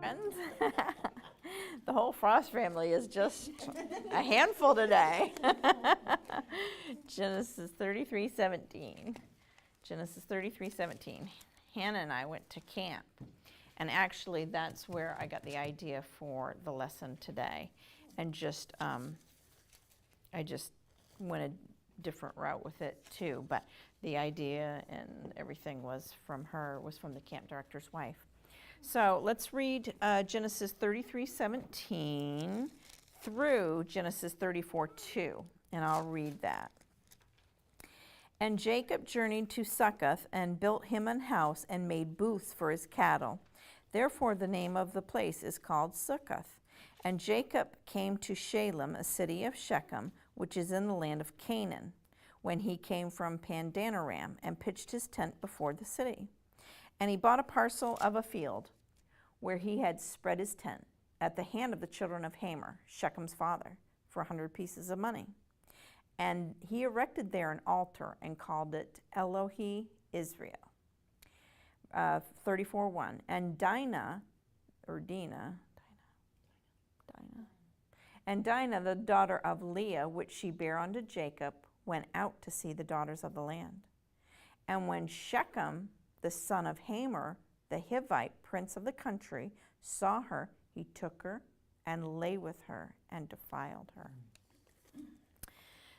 Friends. The whole Frost family is just a handful today. Genesis 33:17. Genesis 33:17. Hannah and I went to camp, and actually that's where I got the idea for the lesson today, and I just went a different route with it too, but the idea and everything was from the camp director's wife. So let's read Genesis 33:17 through Genesis 34:2, and I'll read that. And Jacob journeyed to Succoth and built him an house and made booths for his cattle. Therefore the name of the place is called Succoth. And Jacob came to Shalem, a city of Shechem, which is in the land of Canaan. when he came from Pandanaram and pitched his tent before the city. And he bought a parcel of a field where he had spread his tent at the hand of the children of Hamor, Shechem's father, for 100 pieces of money. And he erected there an altar and called it Elohi Israel. 34:1. And Dinah, the daughter of Leah, which she bare unto Jacob, went out to see the daughters of the land. And when Shechem, the son of Hamor, the Hivite, prince of the country, saw her, he took her and lay with her and defiled her.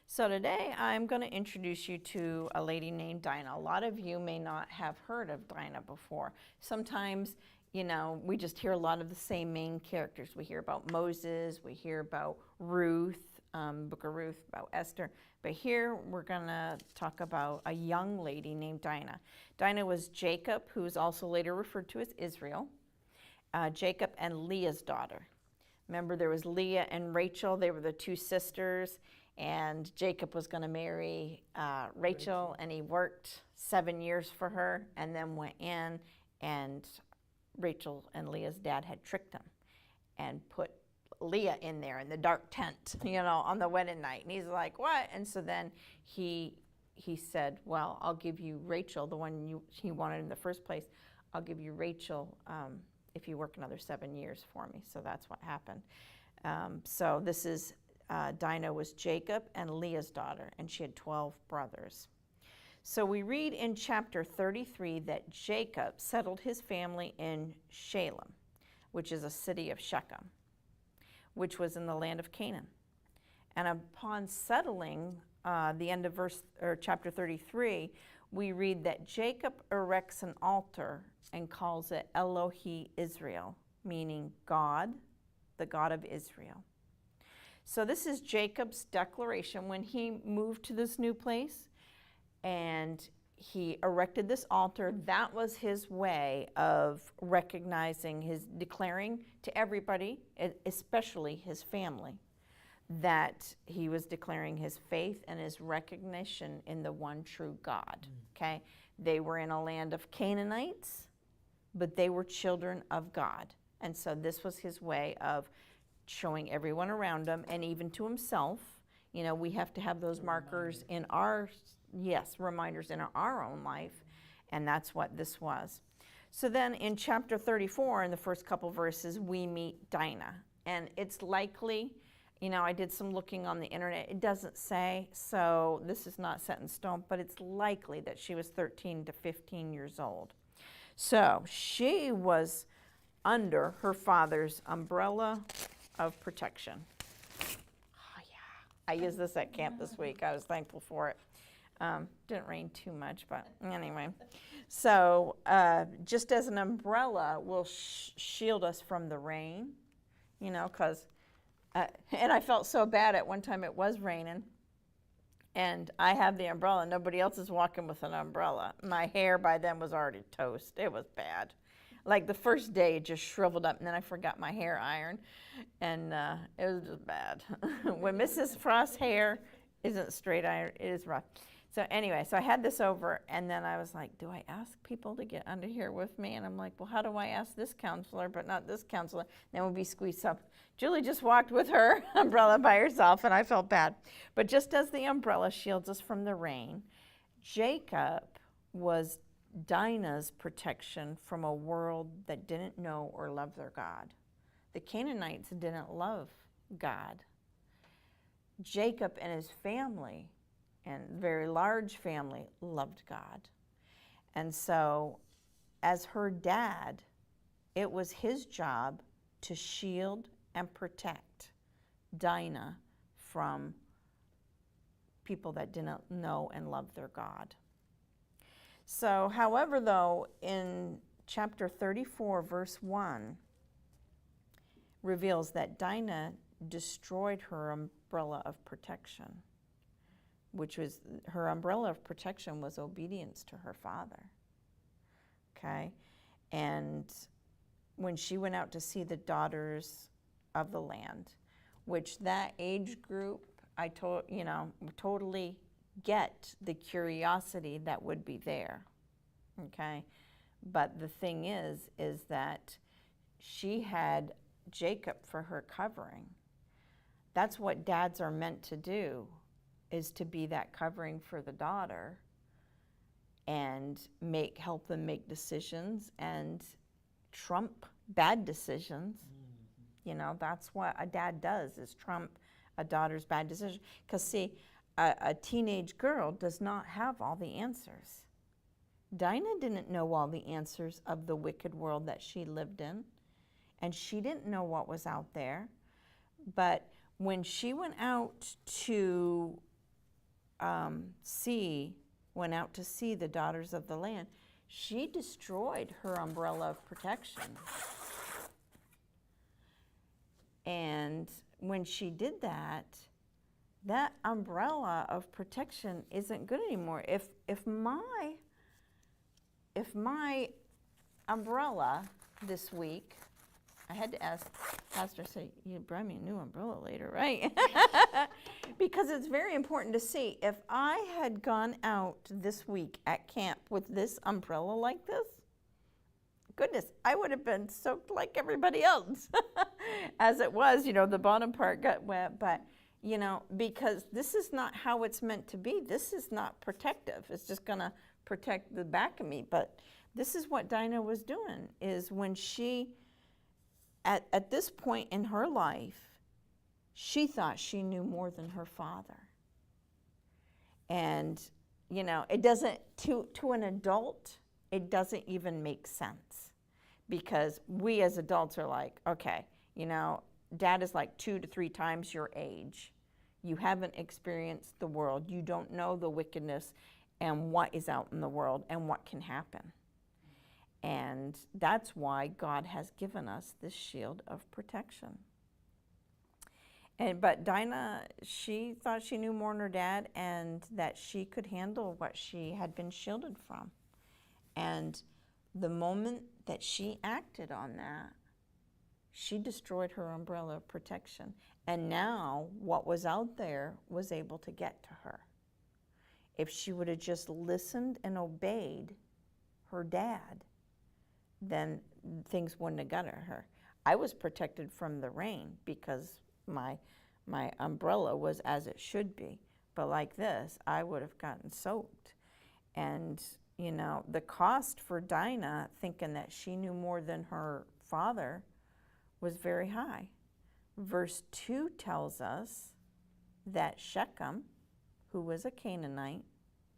So today I'm going to introduce you to a lady named Dinah. A lot of you may not have heard of Dinah before. Sometimes, we just hear a lot of the same main characters. We hear about Moses, we hear about Ruth, Book of Ruth, about Esther. But here we're going to talk about a young lady named Dinah. Dinah was Jacob, who is also later referred to as Israel, Jacob and Leah's daughter. Remember, there was Leah and Rachel. They were the two sisters. And Jacob was going to marry Rachel, and he worked 7 years for her and then went in, and Rachel and Leah's dad had tricked him and put Leah in there in the dark tent, on the wedding night. And he's like, what? And so then he said, well, I'll give you Rachel, the one he wanted in the first place. I'll give you Rachel if you work another 7 years for me. So that's what happened. So this is Dinah was Jacob and Leah's daughter, and she had 12 brothers. So we read in chapter 33 that Jacob settled his family in Shalem, which is a city of Shechem, which was in the land of Canaan. And upon settling, the end of chapter 33, we read that Jacob erects an altar and calls it Elohi Israel, meaning God, the God of Israel. So this is Jacob's declaration when he moved to this new place and he erected this altar. That was his way of recognizing, declaring to everybody, especially his family, that he was declaring his faith and his recognition in the one true God. Okay? They were in a land of Canaanites, but they were children of God. And so this was his way of showing everyone around him, and even to himself. We have to have those markers in reminders in our own life, and that's what this was. So then in chapter 34, in the first couple verses, we meet Dinah, and it's likely, I did some looking on the internet. It doesn't say, so this is not set in stone, but it's likely that she was 13 to 15 years old. So she was under her father's umbrella of protection. Oh yeah, I used this at camp this week. I was thankful for it. Didn't rain too much, but anyway. So just as an umbrella will shield us from the rain, because, and I felt so bad at one time. It was raining, and I have the umbrella. Nobody else is walking with an umbrella. My hair by then was already toast. It was bad. Like the first day, it just shriveled up, and then I forgot my hair iron, and it was just bad. When Mrs. Frost's hair isn't straight iron, it is rough. So anyway, so I had this over, and then I was like, do I ask people to get under here with me? And I'm like, well, how do I ask this counselor but not this counselor? Then we'll be squeezed up. Julie just walked with her umbrella by herself, and I felt bad. But just as the umbrella shields us from the rain, Jacob was Dinah's protection from a world that didn't know or love their God. The Canaanites didn't love God. Jacob and his family, and very large family, loved God. And so as her dad, it was his job to shield and protect Dinah from people that didn't know and love their God. So, however, though, in chapter 34, verse 1, reveals that Dinah destroyed her umbrella of protection, which was, her umbrella of protection was obedience to her father. Okay? And when she went out to see the daughters of the land, which that age group, totally get the curiosity that would be there, okay? But the thing is that she had Jacob for her covering. That's what dads are meant to do, is to be that covering for the daughter and help them make decisions and trump bad decisions. You know, that's what a dad does, is trump a daughter's bad decision. Because see, a teenage girl does not have all the answers. Dinah didn't know all the answers of the wicked world that she lived in, and she didn't know what was out there. But when she went out to see the daughters of the land, she destroyed her umbrella of protection. And when she did that, that umbrella of protection isn't good anymore. If my umbrella this week, I had to ask Pastor, say, you buy me a new umbrella later, right? Because it's very important to see. If I had gone out this week at camp with this umbrella like this, goodness, I would have been soaked like everybody else. As it was, you know, the bottom part got wet, but, you know, because this is not how it's meant to be. This is not protective. It's just going to protect the back of me. But this is what Dinah was doing, is when she, at this point in her life, she thought she knew more than her father. And, you know, it doesn't, to an adult, it doesn't even make sense. Because we as adults are like, okay, you know, dad is like 2 to 3 times your age. You haven't experienced the world. You don't know the wickedness and what is out in the world and what can happen. And that's why God has given us this shield of protection. But Dinah, she thought she knew more than her dad, and that she could handle what she had been shielded from. And the moment that she acted on that, she destroyed her umbrella of protection. And now what was out there was able to get to her. If she would have just listened and obeyed her dad, then things wouldn't have got her. I was protected from the rain because my umbrella was as it should be. But like this, I would have gotten soaked. And, you know, the cost for Dinah, thinking that she knew more than her father, was very high. Verse 2 tells us that Shechem, who was a Canaanite,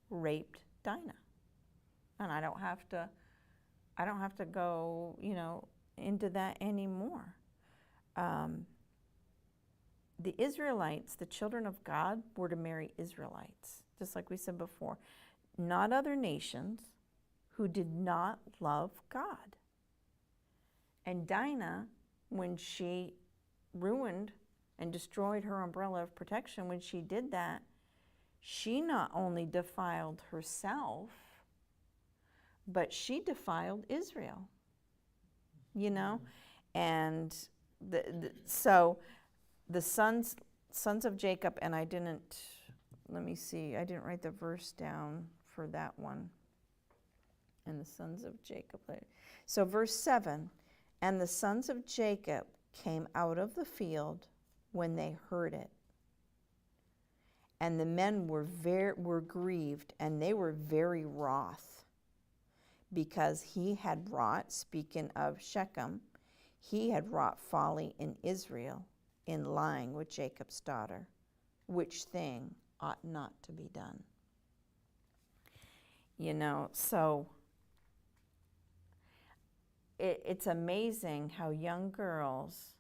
raped Dinah. And I don't have to go, you know, into that anymore. The Israelites, the children of God, were to marry Israelites, just like we said before, not other nations who did not love God. And Dinah, when she ruined and destroyed her umbrella of protection, when she did that, she not only defiled herself, but she defiled Israel, you know? And so the sons of Jacob, and I didn't write the verse down for that one. And the sons of Jacob. So verse 7, and the sons of Jacob came out of the field when they heard it. And the men were grieved, and they were very wroth, because he had wrought, speaking of Shechem, he had wrought folly in Israel in lying with Jacob's daughter, which thing ought not to be done. You know, so it's amazing how young girls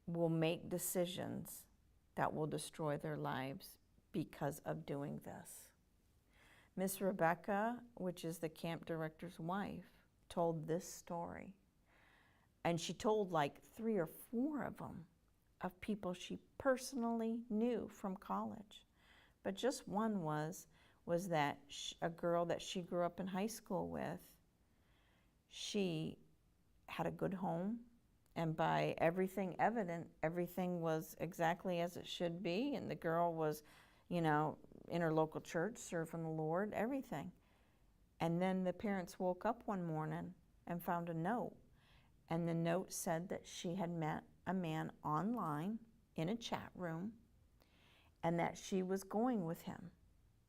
will make decisions that will destroy their lives because of doing this. Miss Rebecca, which is the camp director's wife, told this story. And she told like 3 or 4 of them, of people she personally knew from college. But just one was that a girl that she grew up in high school with, she had a good home And by everything evident, everything was exactly as it should be. And the girl was, in her local church, serving the Lord, everything. And then the parents woke up one morning and found a note. And the note said that she had met a man online in a chat room and that she was going with him.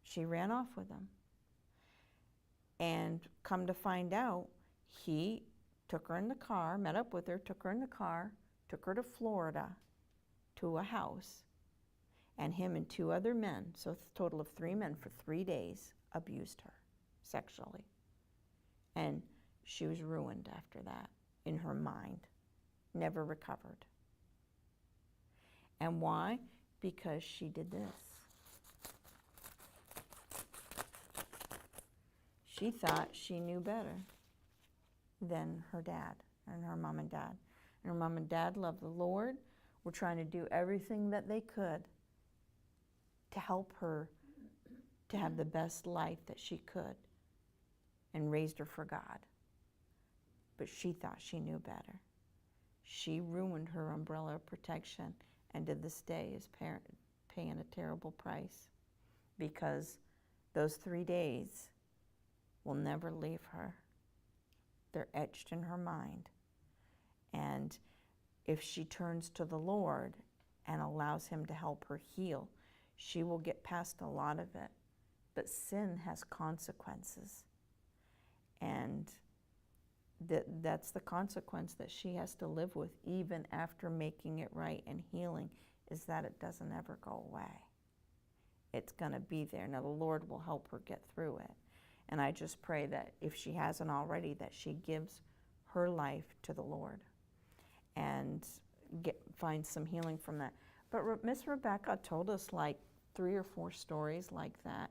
She ran off with him. And come to find out, he took her in the car, met up with her, took her in the car, took her to Florida to a house, and him and 2 other men, so a total of 3 men for 3 days, abused her sexually. And she was ruined after that in her mind, never recovered. And why? Because she did this. She thought she knew better than her dad and her mom and dad. And her mom and dad loved the Lord, were trying to do everything that they could to help her to have the best life that she could, and raised her for God. But she thought she knew better. She ruined her umbrella of protection, and to this day is paying a terrible price, because those 3 days will never leave her. They're etched in her mind. And if she turns to the Lord and allows him to help her heal, she will get past a lot of it. But sin has consequences. And that's the consequence that she has to live with, even after making it right and healing, is that it doesn't ever go away. It's going to be there. Now, the Lord will help her get through it. And I just pray that if she hasn't already, that she gives her life to the Lord and find some healing from that. But Miss Rebecca told us like 3 or 4 stories like that,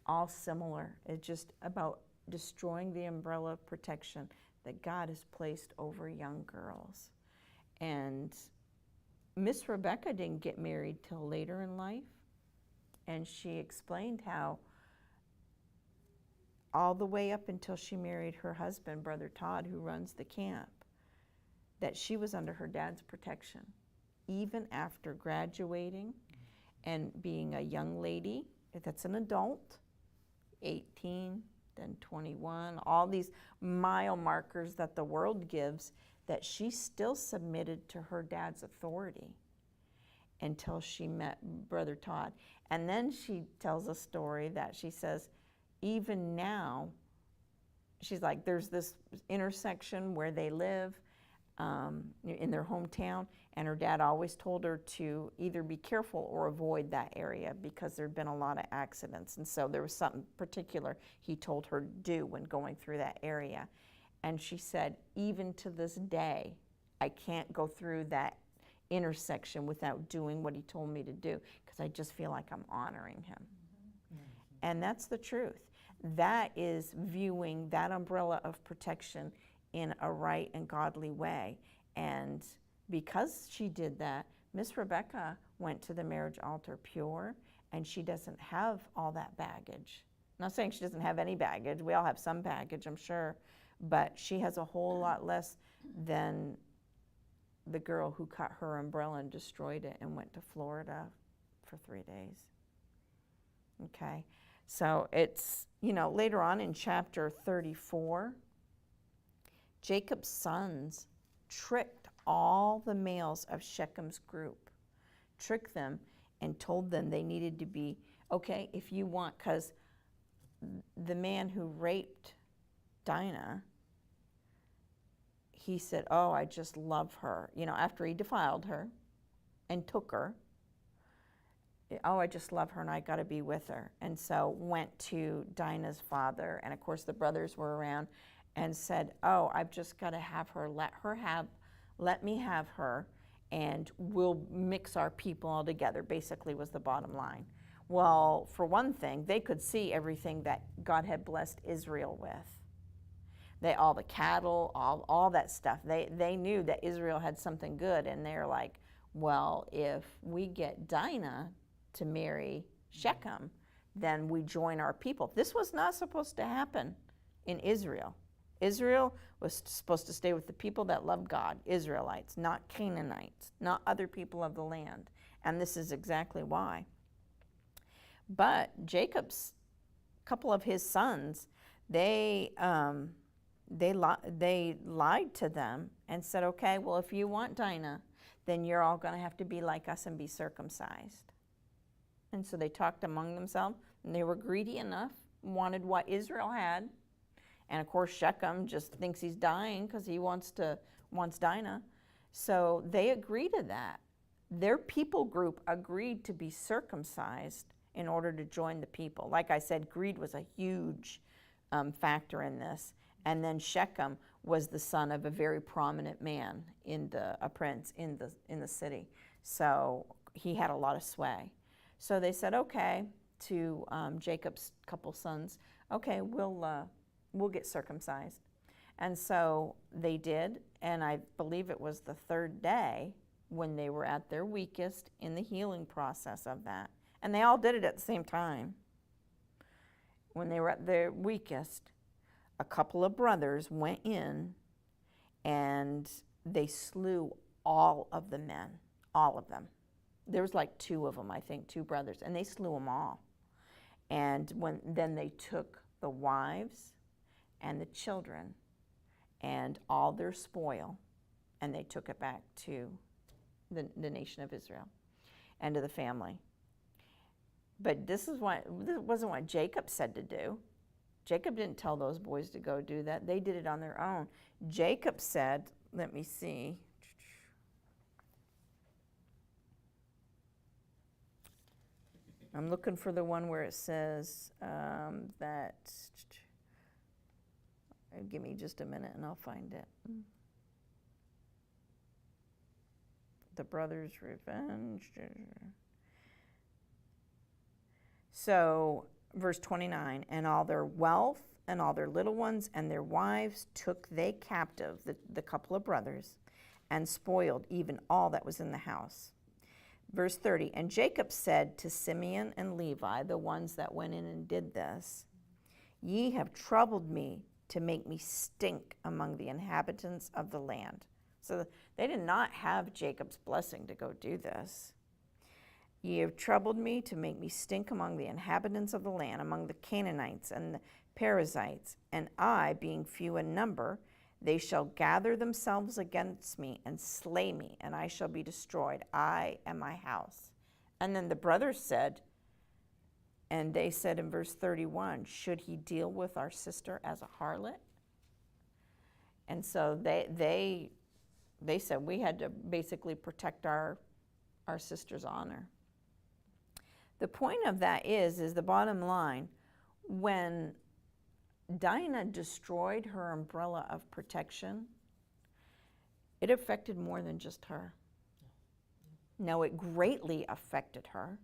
all similar. It's just about destroying the umbrella of protection that God has placed over young girls. And Miss Rebecca didn't get married till later in life, and she explained how all the way up until she married her husband, Brother Todd, who runs the camp, that she was under her dad's protection. Even after graduating and being a young lady, that's an adult, 18, then 21, all these mile markers that the world gives, that she still submitted to her dad's authority until she met Brother Todd. And then she tells a story that she says, even now, she's like, there's this intersection where they live in their hometown, and her dad always told her to either be careful or avoid that area because there'd been a lot of accidents. And so there was something particular he told her to do when going through that area. And she said, even to this day, I can't go through that intersection without doing what he told me to do, because I just feel like I'm honoring him. Mm-hmm. And that's the truth. That is viewing that umbrella of protection in a right and godly way. And because she did that, Miss Rebecca went to the marriage altar pure, and she doesn't have all that baggage. I'm not saying she doesn't have any baggage. We all have some baggage, I'm sure, but she has a whole lot less than the girl who cut her umbrella and destroyed it and went to Florida for 3 days. Okay, so it's, later on in chapter 34, Jacob's sons tricked all the males of Shechem's group, tricked them and told them they needed to be, okay, if you want, because the man who raped Dinah, he said, oh, I just love her. After he defiled her and took her, oh, I just love her and I got to be with her. And so went to Dinah's father, and of course the brothers were around, and said, oh, I've just got to have her, let me have her, and we'll mix our people all together, basically was the bottom line. Well, for one thing, they could see everything that God had blessed Israel with. All the cattle, all that stuff. They knew that Israel had something good, and they're like, well, if we get Dinah to marry Shechem, then we join our people. This was not supposed to happen in Israel. Israel was supposed to stay with the people that loved God, Israelites, not Canaanites, not other people of the land. And this is exactly why. But Jacob's couple of his sons, they lied to them and said, okay, well, if you want Dinah, then you're all going to have to be like us and be circumcised. And so they talked among themselves, and they were greedy enough, wanted what Israel had. And of course, Shechem just thinks he's dying because he wants Dinah. So they agree to that. Their people group agreed to be circumcised in order to join the people. Like I said, greed was a huge factor in this. And then Shechem was the son of a very prominent man, a prince in the city. So he had a lot of sway. So they said, okay, to Jacob's couple sons, okay, we'll get circumcised. And so they did, and I believe it was the third day when they were at their weakest in the healing process of that. And they all did it at the same time. When they were at their weakest, a couple of brothers went in and they slew all of the men, all of them. There was like two of them, I think, two brothers, and they slew them all. And then they took the wives and the children and all their spoil, and they took it back to the nation of Israel and to the family. But this wasn't what Jacob said to do. Jacob didn't tell those boys to go do that. They did it on their own. Jacob said, let me see. I'm looking for the one where it says that, give me just a minute and I'll find it. The brothers' revenge. So, verse 29, and all their wealth and all their little ones and their wives took they captive, the couple of brothers, and spoiled even all that was in the house. Verse 30, and Jacob said to Simeon and Levi, the ones that went in and did this, ye have troubled me to make me stink among the inhabitants of the land. So they did not have Jacob's blessing to go do this. Ye have troubled me to make me stink among the inhabitants of the land, among the Canaanites and the Perizzites, and I, being few in number, they shall gather themselves against me and slay me, and I shall be destroyed, I and my house. And then the brothers said, and they said in verse 31, should he deal with our sister as a harlot? And so they said we had to basically protect our sister's honor. The point of that is the bottom line, when Dinah destroyed her umbrella of protection, it affected more than just her. Now, it greatly affected her,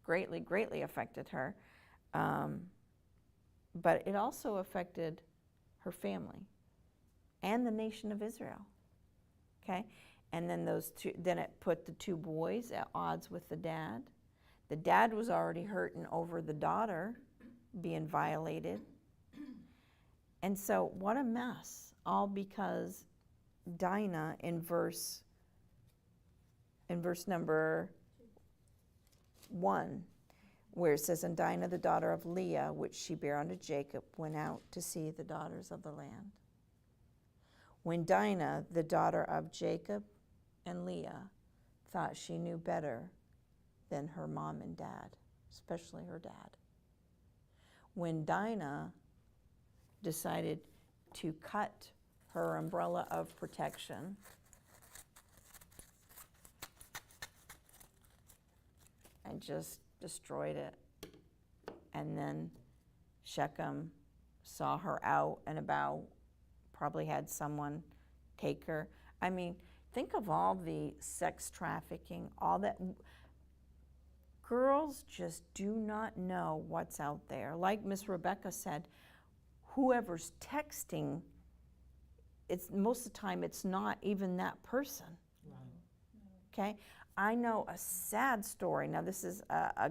greatly affected her, but it also affected her family and the nation of Israel, okay? And then then it put the two boys at odds with the dad. The dad was already hurting over the daughter being violated. And so what a mess, all because Dinah in verse number 1, where it says, and Dinah the daughter of Leah, which she bare unto Jacob, went out to see the daughters of the land. When Dinah, the daughter of Jacob and Leah, thought she knew better than her mom and dad, especially her dad. When Dinah decided to cut her umbrella of protection and just destroyed it, and then Shechem saw her out and about, probably had someone take her. I mean, think of all the sex trafficking, all that. Girls just do not know what's out there. Like Miss Rebecca said, whoever's texting, most of the time it's not even that person. Right. Okay? I know a sad story. Now this is a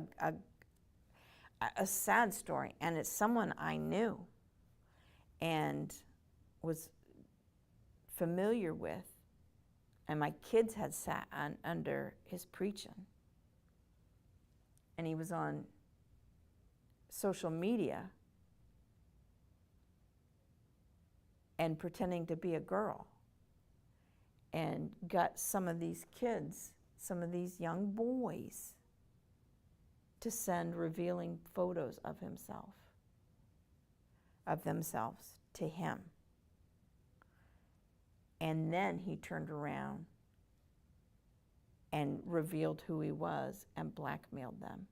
sad story, and it's someone I knew. And was familiar with, and my kids had sat under his preaching. And he was on social media and pretending to be a girl, and got some of these kids, some of these young boys, to send revealing photos of themselves to him. And then he turned around and revealed who he was and blackmailed them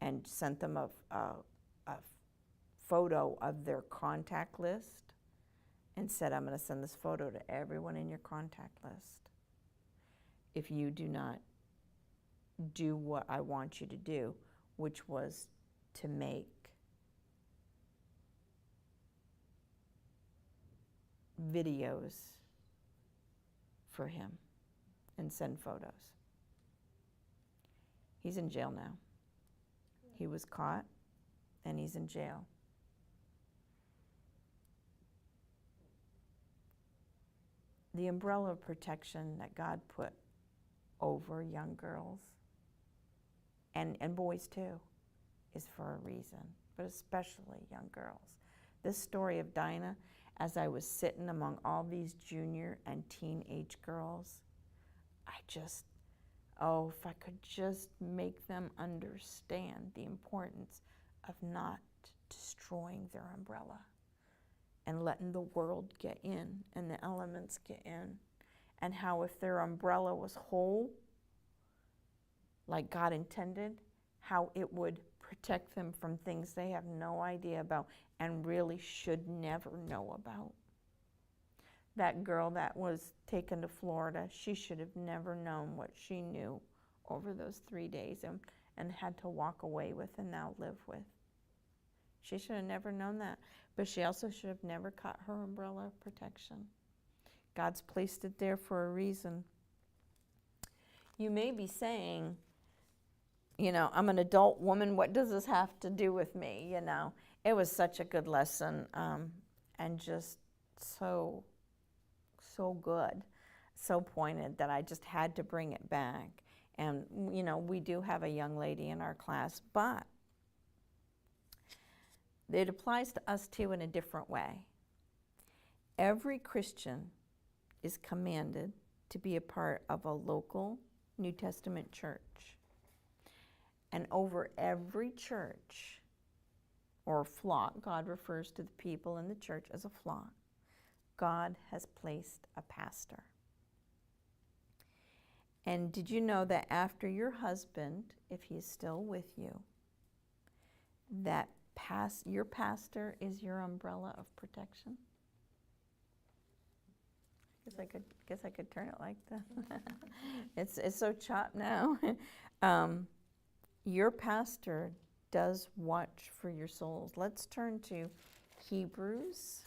and sent them a photo of their contact list and said, I'm going to send this photo to everyone in your contact list. If you do not do what I want you to do, which was to make videos for him and send photos. He's in jail now. He was caught and he's in jail. The umbrella of protection that God put over young girls, and boys too, is for a reason, but especially young girls. This story of Dinah, as I was sitting among all these junior and teenage girls, if I could just make them understand the importance of not destroying their umbrella and letting the world get in and the elements get in, and how if their umbrella was whole, like God intended, how it would protect them from things they have no idea about and really should never know about. That girl that was taken to Florida, she should have never known what she knew over those 3 days and had to walk away with and now live with. She should have never known that, but she also should have never caught her umbrella of protection. God's placed it there for a reason. You may be saying, I'm an adult woman, what does this have to do with me? It was such a good lesson, and just so good, so pointed, that I just had to bring it back. And, we do have a young lady in our class, but it applies to us too in a different way. Every Christian is commanded to be a part of a local New Testament church. And over every church or flock, God refers to the people in the church as a flock, God has placed a pastor. And did you know that after your husband, if he is still with you, that your pastor is your umbrella of protection? Guess I could turn it like that. It's so chopped now. Your pastor does watch for your souls. Let's turn to Hebrews.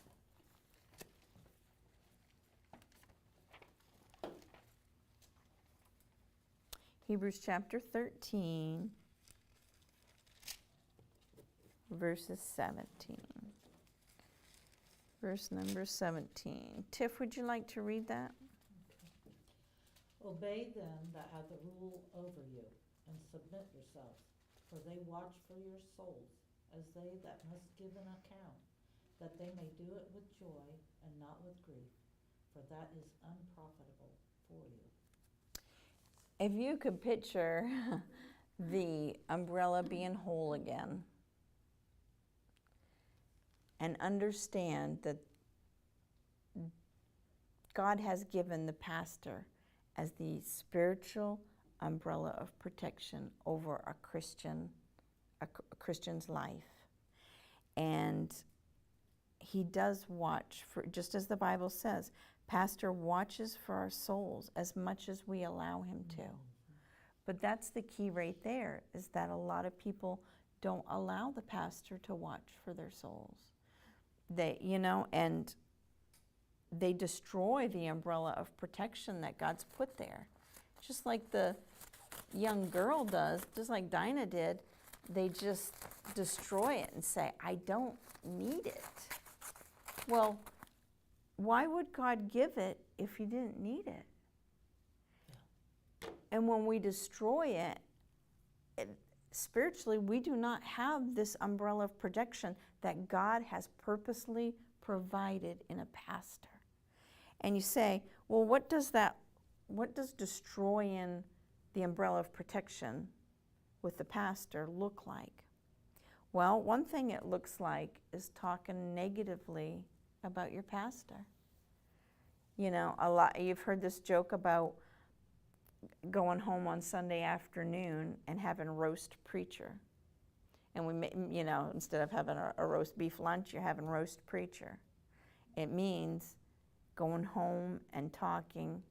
Hebrews chapter 13, verses 17. Verse number 17. Tiff, would you like to read that? Obey them that have the rule over you, and submit yourselves, for they watch for your souls, as they that must give an account, that they may do it with joy and not with grief, for that is unprofitable for you. If you could picture the umbrella being whole again, and understand that God has given the pastor as the spiritual umbrella of protection over a Christian's life. And he does watch for, just as the Bible says, pastor watches for our souls as much as we allow him to. But that's the key right there, is that a lot of people don't allow the pastor to watch for their souls. And they destroy the umbrella of protection that God's put there. Just like the young girl does, just like Dinah did, they just destroy it and say, I don't need it. Well, why would God give it if he didn't need it? Yeah. And when we destroy it, spiritually, we do not have this umbrella of protection that God has purposely provided in a pastor. And you say, well, what does destroying the umbrella of protection with the pastor look like? Well, one thing it looks like is talking negatively about your pastor. You know, you've heard this joke about going home on Sunday afternoon and having roast preacher. And instead of having a roast beef lunch, you're having roast preacher. It means going home and talking,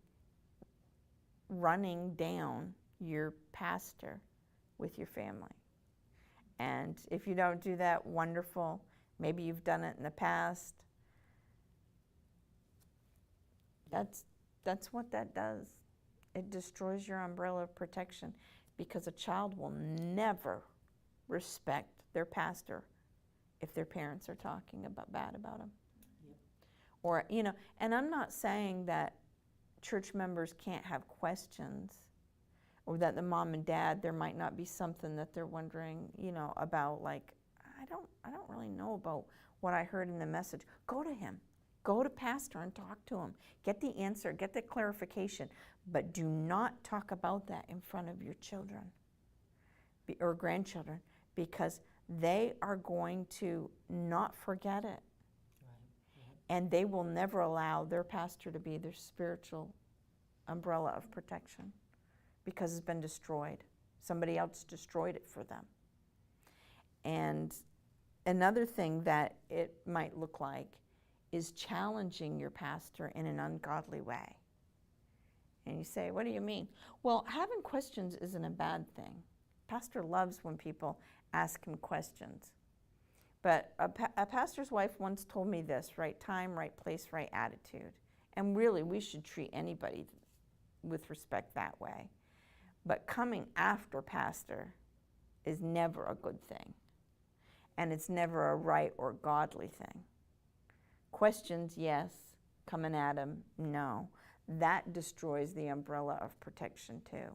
running down your pastor with your family. And if you don't do that, wonderful. Maybe you've done it in the past. That's what that does. It destroys your umbrella of protection, because a child will never respect their pastor if their parents are talking bad about them. Yep. Or, and I'm not saying that church members can't have questions, or that the mom and dad, there might not be something that they're wondering, about, like, I don't really know about what I heard in the message. Go to him. Go to pastor and talk to him. Get the answer, get the clarification, but do not talk about that in front of your children or grandchildren, because they are going to not forget it. Right. And they will never allow their pastor to be their spiritual umbrella of protection, because it's been destroyed. Somebody else destroyed it for them. And another thing that it might look like is challenging your pastor in an ungodly way. And you say, what do you mean? Well, having questions isn't a bad thing. Pastor loves when people ask him questions. But a pastor's wife once told me this: right time, right place, right attitude. And really, we should treat anybody with respect that way. But coming after pastor is never a good thing. And it's never a right or godly thing. Questions, yes. Coming at him, no. That destroys the umbrella of protection too.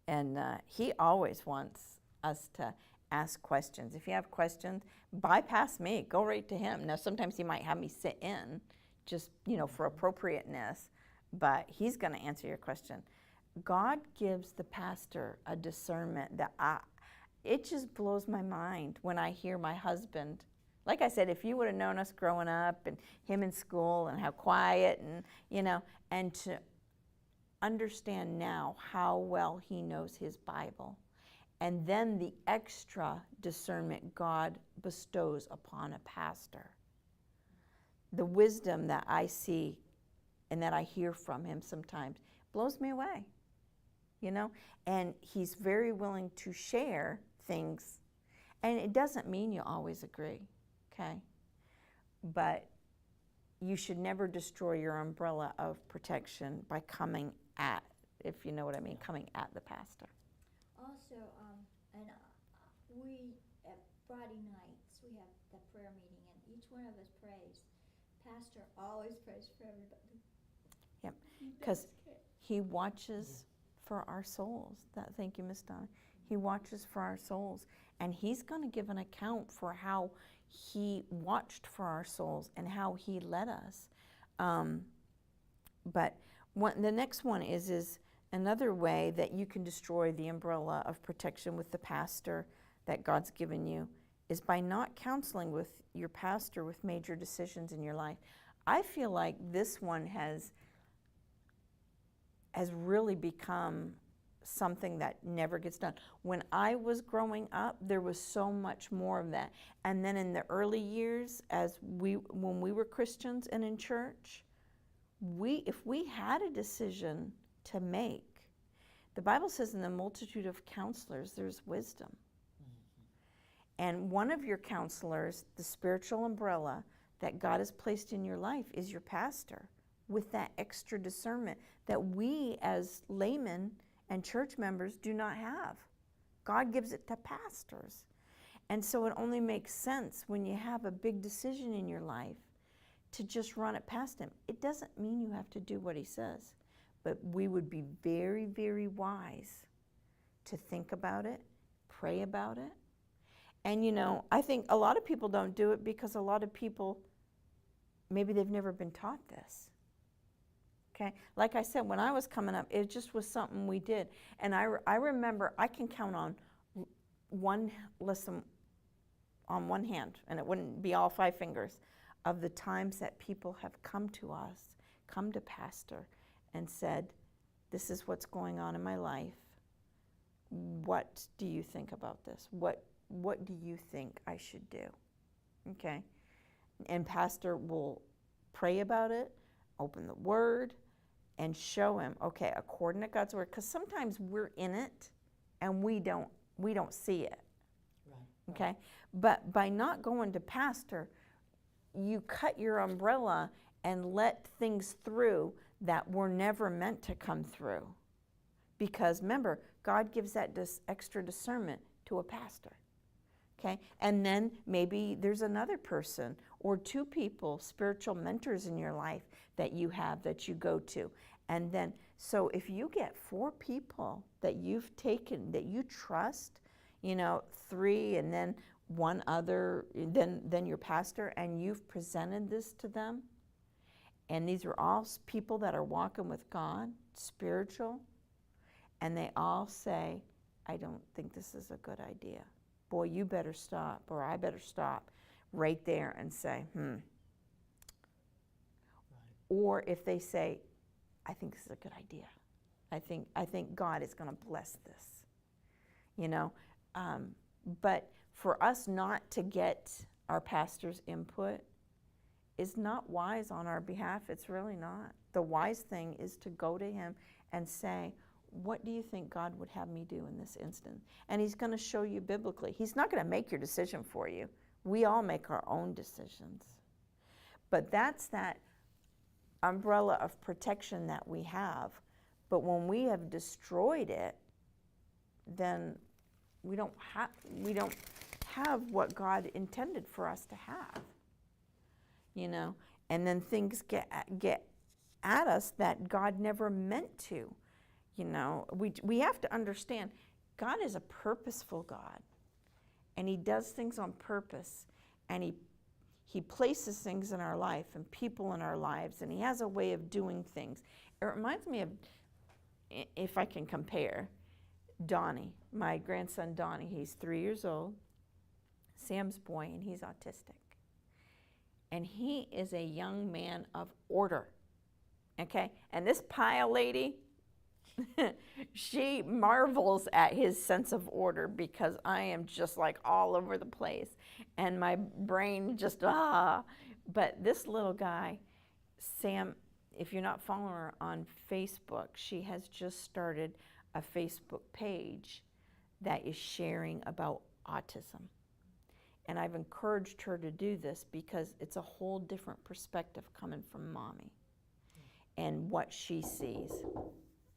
And he always wants us to ask questions. If you have questions, bypass me. Go right to him. Now, sometimes he might have me sit in, just, for appropriateness, but he's going to answer your question. God gives the pastor a discernment that it just blows my mind when I hear my husband. Like I said, if you would have known us growing up and him in school and how quiet and, and to understand now how well he knows his Bible, and then the extra discernment God bestows upon a pastor. The wisdom that I see and that I hear from him sometimes blows me away, and he's very willing to share things. And it doesn't mean you always agree. Okay, but you should never destroy your umbrella of protection by coming at, if you know what I mean, coming at the pastor. Also, we at Friday nights we have the prayer meeting, and each one of us prays. Pastor always prays for everybody. Yep, because he watches for our souls. Thank you, Miss Donna. He watches for our souls, and he's going to give an account for how he watched for our souls and how he led us. But the next one is another way that you can destroy the umbrella of protection with the pastor that God's given you is by not counseling with your pastor with major decisions in your life. I feel like this one has really become something that never gets done. When I was growing up, there was so much more of that. And then in the early years, when we were Christians and in church, if we had a decision to make, the Bible says in the multitude of counselors, there's wisdom. Mm-hmm. And one of your counselors, the spiritual umbrella that God has placed in your life, is your pastor, with that extra discernment that we as laymen and church members do not have. God gives it to pastors. And so it only makes sense when you have a big decision in your life to just run it past him. It doesn't mean you have to do what he says, but we would be very, very wise to think about it, pray about it. And you know, I think a lot of people don't do it because a lot of people, maybe they've never been taught this. Okay, like I said, when I was coming up, it just was something we did. And I remember, I can count on one listen on one hand, and it wouldn't be all 5 fingers, of the times that people have come to us, come to Pastor, and said, this is what's going on in my life. What do you think about this? What do you think I should do? Okay, and Pastor will pray about it, open the Word, and show him, okay, according to God's Word, because sometimes we're in it and we don't see it. Right. Okay, but by not going to Pastor, you cut your umbrella and let things through that were never meant to come through. Because remember, God gives that extra discernment to a pastor. Okay, and then maybe there's another person or 2 people, spiritual mentors in your life that you have that you go to. And then, so if you get 4 people that you've taken, that you trust, you know, 3 and then 1 other, then your pastor, and you've presented this to them, and these are all people that are walking with God, spiritual, and they all say, I don't think this is a good idea. Boy, you better stop, or I better stop right there and say, Right. Or if they say, I think this is a good idea. I think God is going to bless this. You know, but for us not to get our pastor's input is not wise on our behalf. It's really not. The wise thing is to go to him and say, what do you think God would have me do in this instance? And he's going to show you biblically. He's not going to make your decision for you. We all make our own decisions. But that's that umbrella of protection that we have. But when we have destroyed it, then we don't have what God intended for us to have. You know, and then things get at us that God never meant to. You know, we have to understand God is a purposeful God, and he does things on purpose, and he places things in our life and people in our lives, and he has a way of doing things. It reminds me of, if I can compare, Donnie, my grandson Donnie. He's 3 years old, Sam's boy, and he's autistic. And he is a young man of order, okay? And this Pyle lady, she marvels at his sense of order, because I am just like all over the place. And my brain just, But this little guy, Sam, if you're not following her on Facebook, she has just started a Facebook page that is sharing about autism. And I've encouraged her to do this because it's a whole different perspective coming from mommy and what she sees.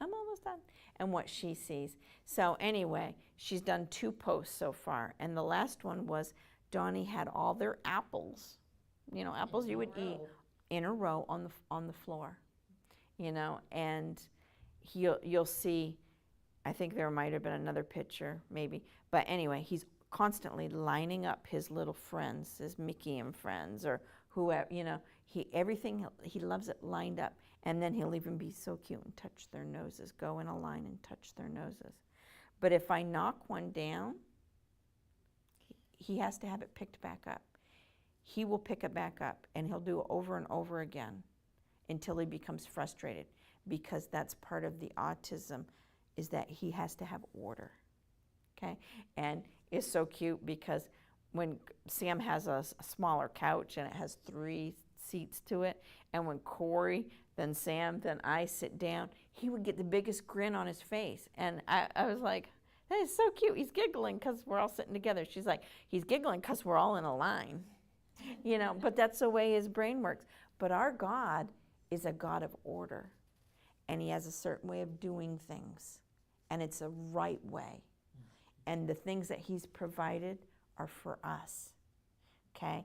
I'm almost done. And what she sees. So anyway, she's done 2 posts so far. And the last one was Donnie had all their apples, you know, apples you would eat, in a row on the floor, you know. And you'll see, I think there might have been another picture, maybe. But anyway, he's constantly lining up his little friends, his Mickey and friends, or whoever, you know. He loves it lined up. And then he'll even be so cute and touch their noses, go in a line and touch their noses. But if I knock one down, he has to have it picked back up. He will pick it back up, and he'll do it over and over again until he becomes frustrated, because that's part of the autism, is that he has to have order, okay? And it's so cute because when Sam has a smaller couch and it has 3 seats to it, and when Corey, then Sam, then I sit down, he would get the biggest grin on his face. And I was like, that is so cute. He's giggling because we're all sitting together. She's like, he's giggling because we're all in a line. You know, but that's the way his brain works. But our God is a God of order, and he has a certain way of doing things, and it's a right way. And the things that he's provided are for us, okay?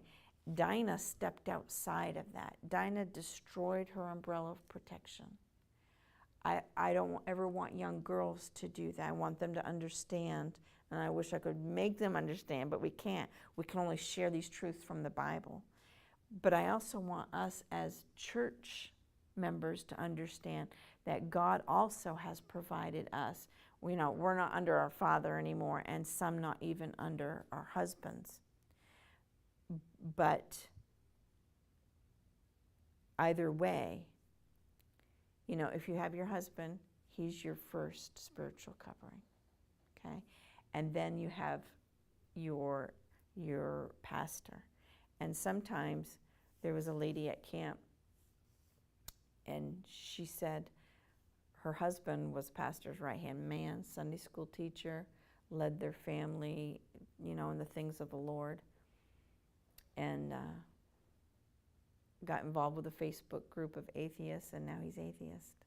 Dinah stepped outside of that. Dinah destroyed her umbrella of protection. I don't ever want young girls to do that. I want them to understand, and I wish I could make them understand, but we can't. We can only share these truths from the Bible. But I also want us as church members to understand that God also has provided us. We're not under our father anymore, and some not even under our husbands. But either way, if you have your husband, he's your first spiritual covering, okay? And then you have your pastor. And sometimes there was a lady at camp, and she said her husband was pastor's right-hand man, Sunday school teacher, led their family, in the things of the Lord, and got involved with a Facebook group of atheists, and now he's atheist.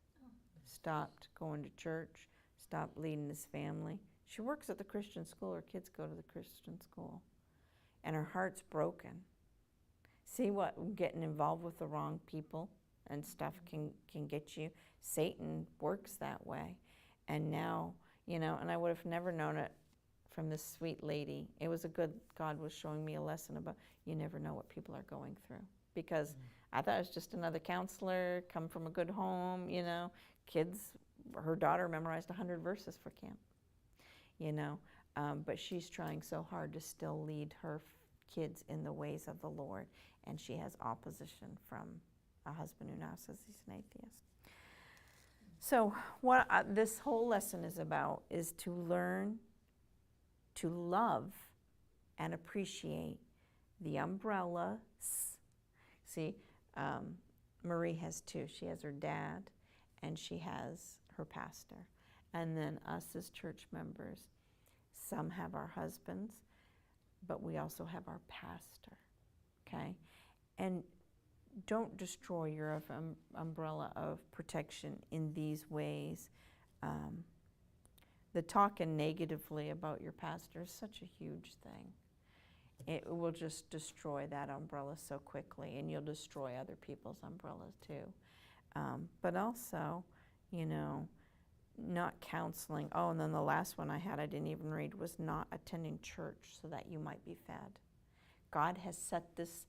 Stopped going to church, stopped leading his family. She works at the Christian school. Her kids go to the Christian school. And her heart's broken. See what getting involved with the wrong people and stuff can get you. Satan works that way. And now, and I would have never known it from this sweet lady. It was God was showing me a lesson about you never know what people are going through. Because I thought it was just another counselor, come from a good home, kids. Her daughter memorized 100 verses for camp, but she's trying so hard to still lead her kids in the ways of the Lord, and she has opposition from a husband who now says he's an atheist. So what this whole lesson is about is to learn to love and appreciate the umbrellas. See, Marie has two. She has her dad, and she has her pastor. And then us as church members, some have our husbands, but we also have our pastor, okay? And don't destroy your umbrella of protection in these ways. The talking negatively about your pastor is such a huge thing. It will just destroy that umbrella so quickly, and you'll destroy other people's umbrellas too. But also, not counseling. Oh, and then the last one I didn't even read, was not attending church so that you might be fed. God has set this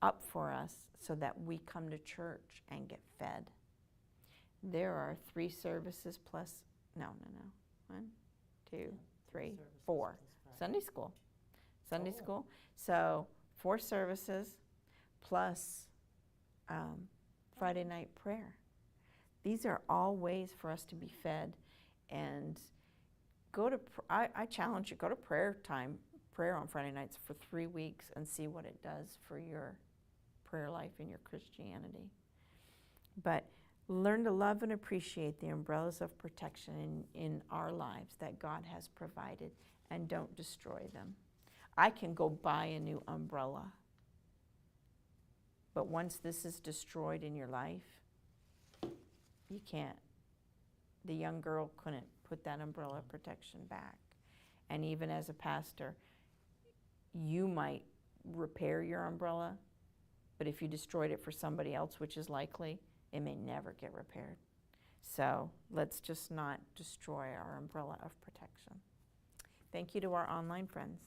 up for us so that we come to church and get fed. There are 3 services plus, no. 1, 2, 3, 4. Sunday school. Sunday school. So 4 services plus Friday night prayer. These are all ways for us to be fed, and I challenge you, go to prayer on Friday nights for 3 weeks and see what it does for your prayer life and your Christianity. But learn to love and appreciate the umbrellas of protection in our lives that God has provided, and don't destroy them. I can go buy a new umbrella, but once this is destroyed in your life, you can't. The young girl couldn't put that umbrella of protection back. And even as a pastor, you might repair your umbrella, but if you destroyed it for somebody else, which is likely, it may never get repaired. So let's just not destroy our umbrella of protection. Thank you to our online friends.